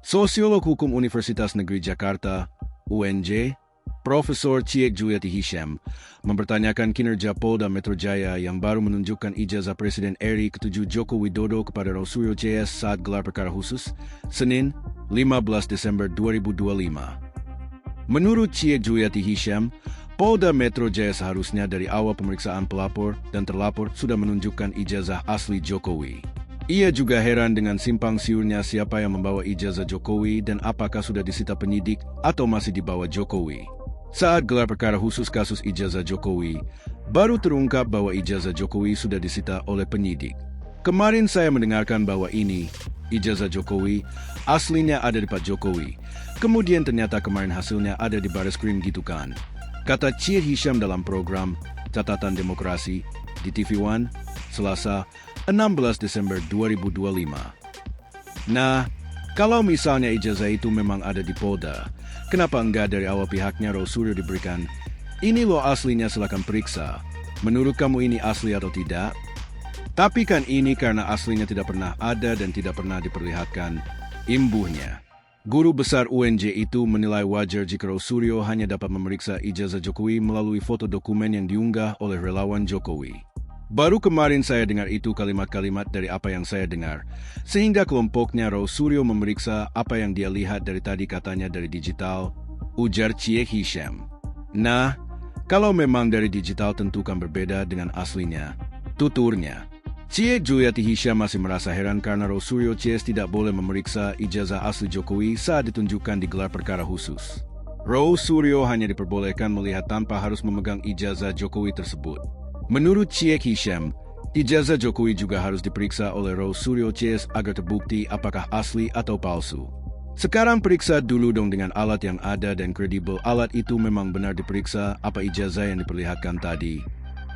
Sosiolog Hukum Universitas Negeri Jakarta, UNJ, Profesor Ciek Juliati Hisham, mempertanyakan kinerja Polda Metro Jaya yang baru menunjukkan ijazah Presiden RI ke-7 Joko Widodo kepada Rosurio CS saat gelar perkara khusus, Senin, 15 Desember 2025. Menurut Ciek Juliati Hisham, Polda Metro Jaya seharusnya dari awal pemeriksaan pelapor dan terlapor sudah menunjukkan ijazah asli Jokowi. Ia juga heran dengan simpang siurnya siapa yang membawa ijazah Jokowi dan apakah sudah disita penyidik atau masih dibawa Jokowi. Saat gelar perkara khusus kasus ijazah Jokowi, baru terungkap bahwa ijazah Jokowi sudah disita oleh penyidik. Kemarin saya mendengarkan bahwa ini, ijazah Jokowi, aslinya ada di Pak Jokowi. Kemudian ternyata kemarin hasilnya ada di Bareskrim gitu kan. Kata Ciek Hisham dalam program Catatan Demokrasi di TV One, Selasa, 16 Desember 2025. Nah, kalau misalnya ijazah itu memang ada di Polda, kenapa enggak dari awal pihaknya Rosurio diberikan? Ini loh aslinya, silakan periksa. Menurut kamu ini asli atau tidak? Tapi kan ini karena aslinya tidak pernah ada dan tidak pernah diperlihatkan imbuhnya. Guru besar UNJ itu menilai wajar jika Rosurio hanya dapat memeriksa ijazah Jokowi melalui foto dokumen yang diunggah oleh relawan Jokowi. Baru kemarin saya dengar itu kalimat-kalimat dari apa yang saya dengar, sehingga kelompoknya Rosurio memeriksa apa yang dia lihat dari tadi katanya dari digital, ujar Ciek Hisham. Nah, kalau memang dari digital tentu kan berbeda dengan aslinya, tuturnya. Ciek Juliati Hisham masih merasa heran karena Rosurio CS tidak boleh memeriksa ijazah asli Jokowi saat ditunjukkan di gelar perkara khusus. Rosurio hanya diperbolehkan melihat tanpa harus memegang ijazah Jokowi tersebut. Menurut Ciek Hisham, ijazah Jokowi juga harus diperiksa oleh Rosurio CS agar terbukti apakah asli atau palsu. Sekarang periksa dulu dong dengan alat yang ada dan kredibel. Alat itu memang benar diperiksa apa ijazah yang diperlihatkan tadi.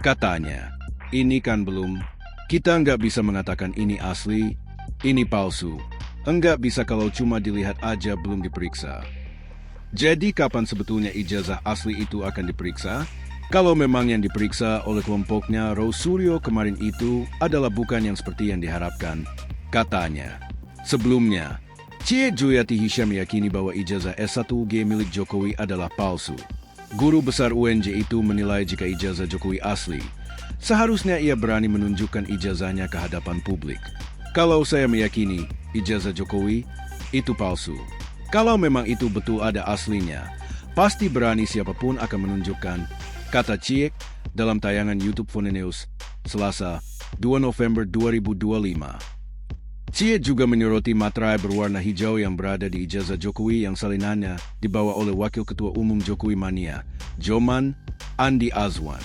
Katanya, ini kan belum. Kita nggak bisa mengatakan ini asli, ini palsu. Enggak bisa kalau cuma dilihat aja belum diperiksa. Jadi kapan sebetulnya ijazah asli itu akan diperiksa? Kalau memang yang diperiksa oleh kelompoknya Rosurio kemarin itu adalah bukan yang seperti yang diharapkan, katanya. Sebelumnya, Ciek Juliati Hisham meyakini bahwa ijazah S1G milik Jokowi adalah palsu. Guru besar UNJ itu menilai jika ijazah Jokowi asli, seharusnya ia berani menunjukkan ijazahnya ke hadapan publik. Kalau saya meyakini ijazah Jokowi itu palsu, kalau memang itu betul ada aslinya, pasti berani siapapun akan menunjukkan, kata Ciek dalam tayangan YouTube Fonenews, Selasa, 2 November 2025. Ciek juga menyoroti materai berwarna hijau yang berada di ijazah Jokowi yang salinannya dibawa oleh Wakil Ketua Umum Jokowi Mania, Joman Andi Azwan.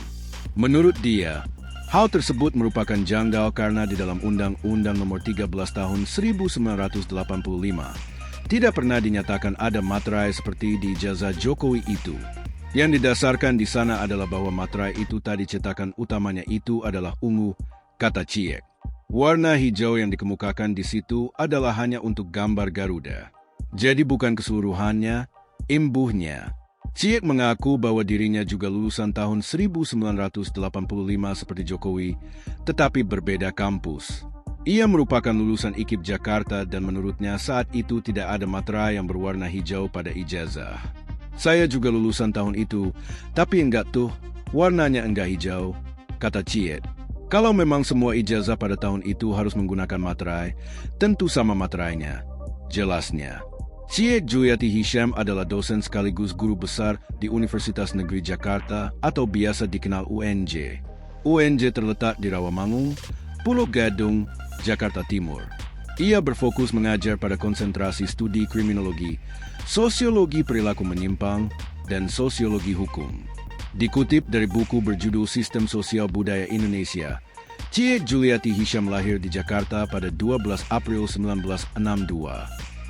Menurut dia, hal tersebut merupakan janggal karena di dalam Undang-Undang Nomor 13 Tahun 1985 tidak pernah dinyatakan ada materai seperti di ijazah Jokowi itu. Yang didasarkan di sana adalah bahwa materai itu tadi cetakan utamanya itu adalah ungu, kata Ciek. Warna hijau yang dikemukakan di situ adalah hanya untuk gambar Garuda. Jadi bukan keseluruhannya, imbuhnya. Ciek mengaku bahwa dirinya juga lulusan tahun 1985 seperti Jokowi, tetapi berbeda kampus. Ia merupakan lulusan IKIP Jakarta dan menurutnya saat itu tidak ada materai yang berwarna hijau pada ijazah. Saya juga lulusan tahun itu, tapi enggak tuh, warnanya enggak hijau, kata Ciek. Kalau memang semua ijazah pada tahun itu harus menggunakan materai, tentu sama materainya. Jelasnya. Ciek Juliati Hisham adalah dosen sekaligus guru besar di Universitas Negeri Jakarta atau biasa dikenal UNJ. UNJ terletak di Rawamangun, Pulau Gadung, Jakarta Timur. Ia berfokus mengajar pada konsentrasi studi kriminologi, sosiologi perilaku menyimpang, dan sosiologi hukum. Dikutip dari buku berjudul Sistem Sosial Budaya Indonesia, Ciek Juliati Hisham lahir di Jakarta pada 12 April 1962.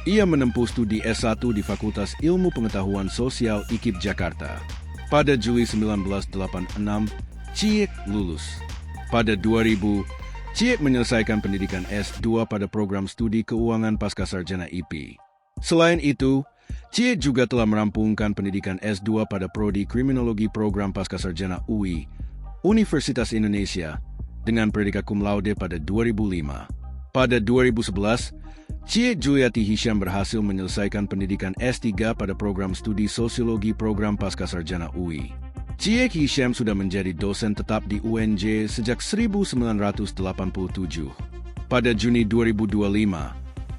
Ia menempuh studi S1 di Fakultas Ilmu Pengetahuan Sosial IKIP Jakarta. Pada Juli 1986, Ciek lulus. Pada 2000, Ciek menyelesaikan pendidikan S2 pada program studi keuangan Pascasarjana IP. Selain itu, Ciek juga telah merampungkan pendidikan S2 pada Prodi Kriminologi Program Pascasarjana UI, Universitas Indonesia, dengan predikat cum laude pada 2005. Pada 2011, Cie Juliati Hisham berhasil menyelesaikan pendidikan S3 pada program studi sosiologi program Pascasarjana UI. Cie Hisham sudah menjadi dosen tetap di UNJ sejak 1987. Pada Juni 2025,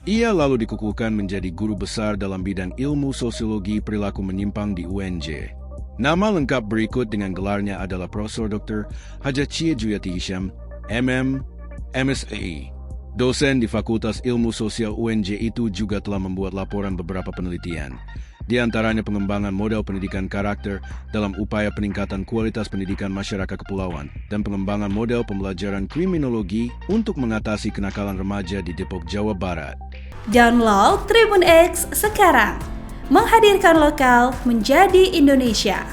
ia lalu dikukuhkan menjadi guru besar dalam bidang ilmu sosiologi perilaku menyimpang di UNJ. Nama lengkap berikut dengan gelarnya adalah Profesor Dr. Haja Cie Juliati Hisham, MM, MSA. Dosen di Fakultas Ilmu Sosial UNJ itu juga telah membuat laporan beberapa penelitian, di antaranya pengembangan model pendidikan karakter dalam upaya peningkatan kualitas pendidikan masyarakat kepulauan dan pengembangan model pembelajaran kriminologi untuk mengatasi kenakalan remaja di Depok, Jawa Barat. Download Tribun X sekarang, menghadirkan lokal menjadi Indonesia.